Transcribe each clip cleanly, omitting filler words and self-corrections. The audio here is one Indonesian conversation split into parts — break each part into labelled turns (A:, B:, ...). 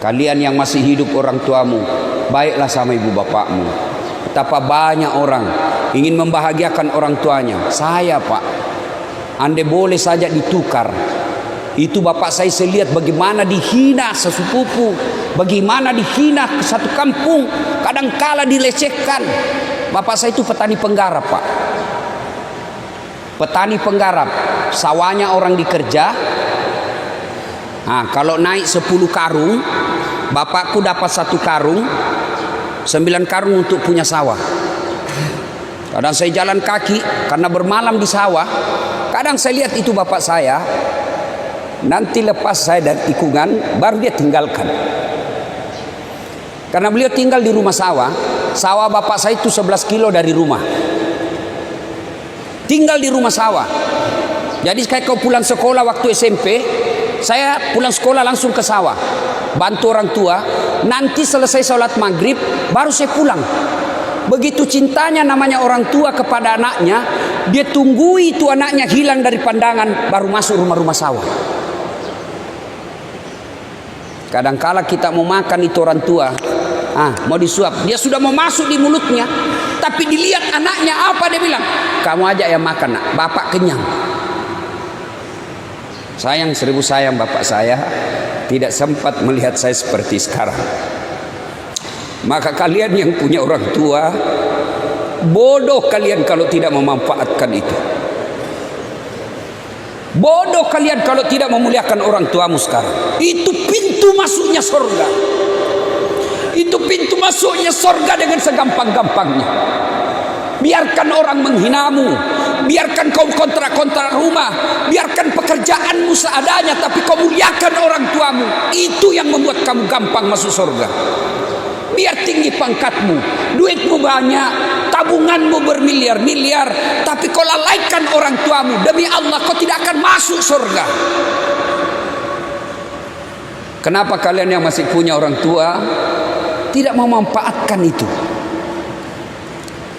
A: Kalian yang masih hidup orang tuamu, baiklah sama ibu bapakmu. Betapa banyak orang ingin membahagiakan orang tuanya. Saya Pak, andai boleh saja ditukar. Itu bapak saya lihat bagaimana dihina sesepupu, bagaimana dihina satu kampung, kadangkala dilecehkan. Bapak saya itu petani penggarap Pak. Petani penggarap, sawahnya orang dikerja. Nah, kalau naik 10 karung, bapakku dapat 1 karung, 9 karung untuk punya sawah. Kadang saya jalan kaki karena bermalam di sawah. Kadang saya lihat itu bapak saya. Nanti lepas saya dari tikungan, baru dia tinggalkan. Karena beliau tinggal di rumah sawah. Sawah bapak saya itu 11 kilo dari rumah. Tinggal di rumah sawah. Jadi kayak kau pulang sekolah waktu SMP, saya pulang sekolah langsung ke sawah, bantu orang tua. Nanti selesai sholat maghrib baru saya pulang. Begitu cintanya namanya orang tua kepada anaknya, dia tunggu itu anaknya hilang dari pandangan baru masuk rumah-rumah sawah. Kadangkala kita mau makan itu orang tua, mau disuap, dia sudah mau masuk di mulutnya, tapi dilihat anaknya apa, dia bilang, kamu aja yang makan nak, bapak kenyang. Sayang 1000 sayang bapak saya tidak sempat melihat saya seperti sekarang. Maka kalian yang punya orang tua, bodoh kalian kalau tidak memanfaatkan itu. Bodoh kalian kalau tidak memuliakan orang tuamu sekarang. Itu pintu masuknya surga. Itu pintu masuknya surga dengan segampang-gampangnya. Biarkan orang menghinamu, biarkan kau kontrak-kontrak rumah, biarkan pekerjaanmu seadanya, tapi kau muliakan orang tuamu. Itu yang membuat kamu gampang masuk surga. Biar tinggi pangkatmu, duitmu banyak, tabunganmu bermiliar-miliar, tapi kau lalaikan orang tuamu, demi Allah kau tidak akan masuk surga. Kenapa kalian yang masih punya orang tua tidak memanfaatkan itu?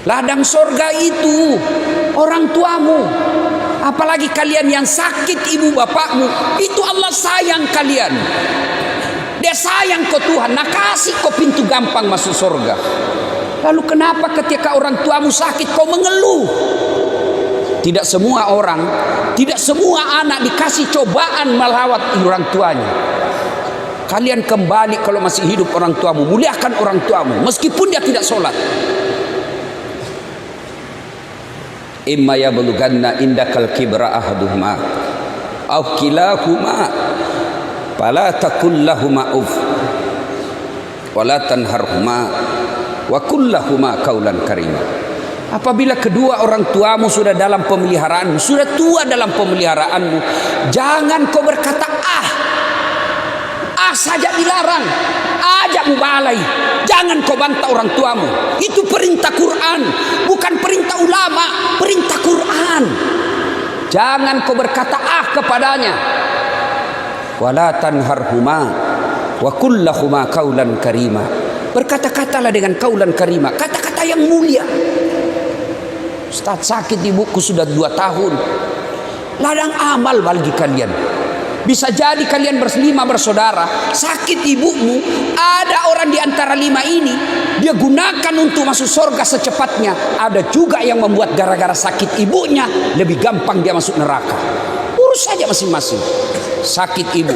A: Ladang surga itu orang tuamu. Apalagi kalian yang sakit ibu bapakmu, itu Allah sayang kalian. Dia sayang kau Tuhan, nah kasih kau pintu gampang masuk surga. Lalu kenapa ketika orang tuamu sakit kau mengeluh? Tidak semua orang, tidak semua anak dikasih cobaan melawat orang tuanya. Kalian kembali kalau masih hidup orang tuamu, muliakan orang tuamu meskipun dia tidak sholat. Imma yablughanna indakal kibra ahaduhuma aw kilahuma fala taqul lahumā uff wa la tanharhumā wa qul lahumā qawlan karīmā. Apabila kedua orang tuamu sudah dalam pemeliharaanmu, sudah tua dalam pemeliharaanmu, jangan kau berkata saja dilarang, ajak mubalai. Jangan kau bantah orang tuamu. Itu perintah Quran, bukan perintah ulama, perintah Quran. Jangan kau berkata kepadanya. Wala tanharhuma wa qul lahumā qawlan karīmā. Berkata-katalah dengan qawlan karima, kata-kata yang mulia. Ustaz, sakit ibuku sudah 2 tahun. Ladang amal bagi kalian. Bisa jadi kalian 5 bersaudara, sakit ibumu, ada orang di antara 5 ini dia gunakan untuk masuk surga secepatnya. Ada juga yang membuat gara-gara sakit ibunya lebih gampang dia masuk neraka. Urus saja masing-masing. Sakit ibu,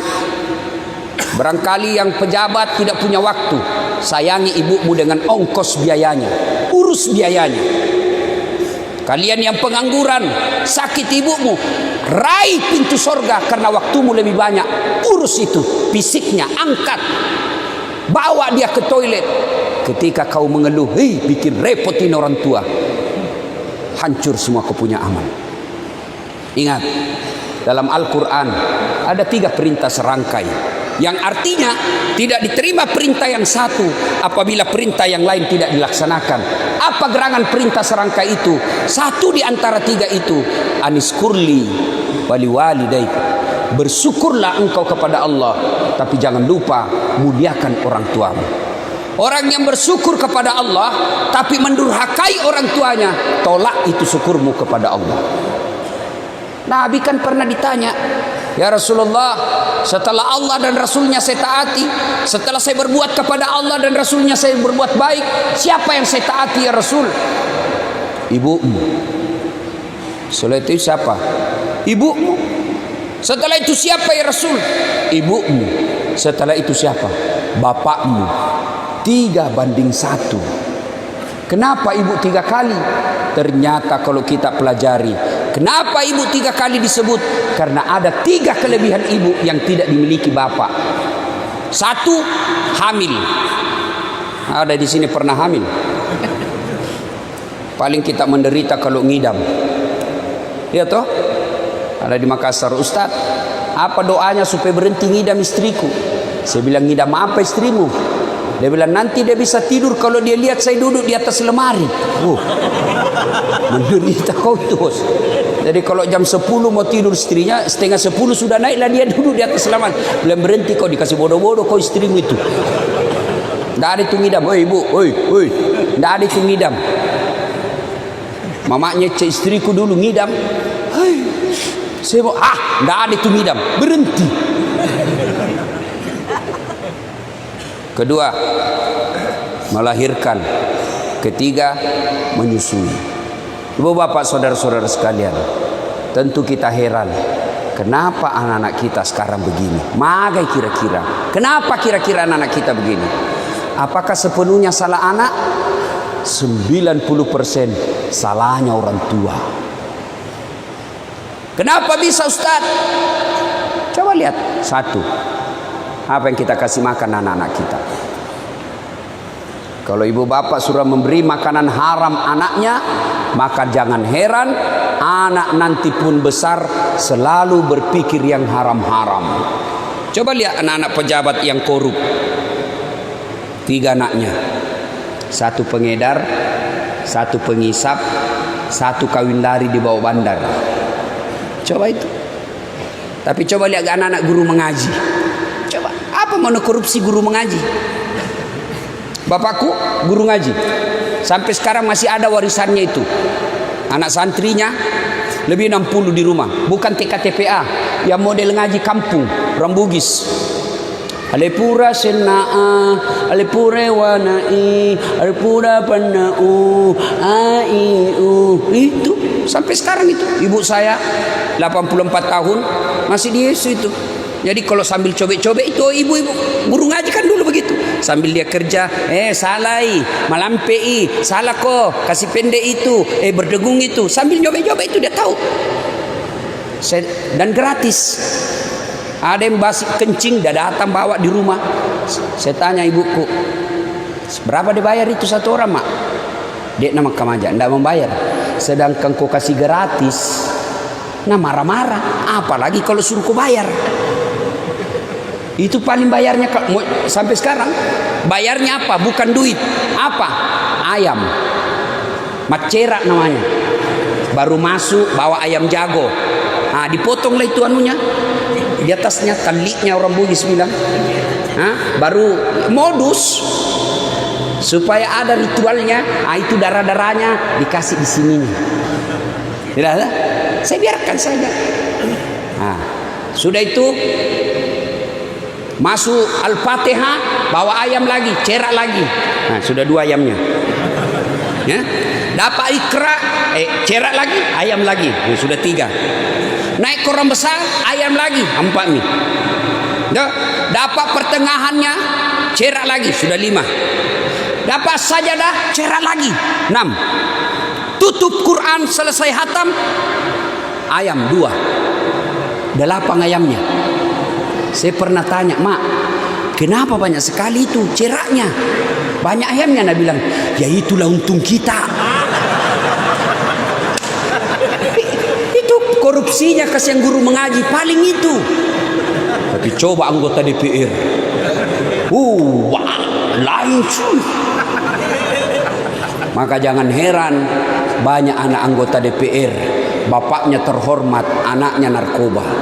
A: barangkali yang pejabat tidak punya waktu, sayangi ibumu dengan ongkos biayanya, urus biayanya. Kalian yang pengangguran, sakit ibumu, raih pintu surga karena waktumu lebih banyak. Urus itu, fisiknya angkat, bawa dia ke toilet. Ketika kau mengeluh, bikin repotin orang tua, hancur semua kau punya amal. Ingat, dalam Al-Quran ada 3 perintah serangkai, yang artinya tidak diterima perintah yang satu apabila perintah yang lain tidak dilaksanakan. Apa gerangan perintah serangkai itu? 1 di antara 3 itu, aniskurli wali walidaik. Bersyukurlah engkau kepada Allah, tapi jangan lupa muliakan orang tuamu. Orang yang bersyukur kepada Allah tapi mendurhakai orang tuanya, tolak itu syukurmu kepada Allah. Nabi kan pernah ditanya, Ya Rasulullah, setelah Allah dan Rasulnya saya taati, setelah saya berbuat kepada Allah dan Rasulnya saya berbuat baik, siapa yang saya taati ya Rasul? Ibumu. Setelah itu siapa? Ibumu. Setelah itu siapa ya Rasul? Ibumu. Setelah itu siapa? Bapakmu. 3:1. Kenapa ibu 3 kali? Ternyata kalau kita pelajari, kenapa ibu 3 kali disebut? Karena ada 3 kelebihan ibu yang tidak dimiliki bapak. 1, hamil. Ada di sini pernah hamil? Paling kita menderita kalau ngidam. Ya toh? Ada di Makassar, Ustaz, apa doanya supaya berhenti ngidam istriku? Saya bilang, ngidam apa istrimu? Dia bilang, nanti dia bisa tidur kalau dia lihat saya duduk di atas lemari. Menderita kau terus. Jadi kalau jam 10 mau tidur istrinya, setengah 10 sudah naiklah dia duduk di atas lemari. Bilang, berhenti kau, dikasih bodoh-bodoh kau istrimu itu. Tidak ada itu ngidam. Oi ibu, oi. Tidak ada itu ngidam. Mamanya istriku dulu ngidam. Saya mau, tidak ada itu ngidam. Berhenti. Kedua, melahirkan. Ketiga, menyusui. Ibu bapak saudara-saudara sekalian, tentu kita heran, kenapa anak-anak kita sekarang begini? Magai kira-kira. Kenapa kira-kira anak-anak kita begini? Apakah sepenuhnya salah anak? 90% salahnya orang tua. Kenapa bisa Ustaz? Coba lihat. 1, apa yang kita kasih makan anak-anak kita. Kalau ibu bapak sudah memberi makanan haram anaknya, maka jangan heran anak nanti pun besar selalu berpikir yang haram-haram. Coba lihat anak-anak pejabat yang korup. 3 anaknya. 1 pengedar, 1 pengisap, 1 kawin lari di bawah bandar. Coba itu. Tapi coba lihat anak-anak guru mengaji. Coba, apa mana korupsi guru mengaji? Bapakku guru ngaji. Sampai sekarang masih ada warisannya itu. Anak santrinya lebih 60 di rumah. Bukan TKTPA, yang model ngaji kampung, orang Bugis. Alepura senaa, alepure wanai, alepura panau, aiu. Itu sampai sekarang itu. Ibu saya 84 tahun masih di Yesus itu. Jadi kalau sambil cobek-cobek itu ibu-ibu guru ngaji kan dulu begitu. Sambil dia kerja, salai, malampei, salah kok, kasih pendek itu, berdegung itu. Sambil cobek-cobek itu dia tahu. Dan gratis. Ada yang basi kencing, dia datang bawa di rumah. Saya tanya ibuku, berapa dibayar itu 1 orang mak? Dia nama kamaja, tidak membayar. Sedangkan kau kasih gratis, nah marah-marah. Apalagi kalau suruh kau bayar. Itu paling bayarnya sampai sekarang. Bayarnya apa? Bukan duit. Apa? Ayam. Macera namanya. Baru masuk bawa ayam jago. Nah, dipotonglah itu anunya. Di atasnya taliknya orang Bugis bilang. Baru modus supaya ada ritualnya. Itu darah-darahnya dikasih di sini. Tidak ada? Saya biarkan saja. Sudah itu masuk Al-Fatihah, bawa ayam lagi, cerak lagi. Sudah 2 ayamnya. Dapat Iqra, cerak lagi, ayam lagi. Sudah 3. Naik koran besar, ayam lagi, 4 nih. Dapat pertengahannya, cerak lagi, sudah 5. Dapat sajadah, cerak lagi, 6. Tutup Quran selesai hatam, ayam 2. 8 ayamnya. Saya pernah tanya, mak, kenapa banyak sekali itu ceraknya? Banyak ayamnya. Nah bilang, ya itulah untung kita. Itu korupsinya kasihan guru mengaji paling itu. Tapi coba anggota DPR, lain cuy. Maka jangan heran banyak anak anggota DPR, bapaknya terhormat, anaknya narkoba.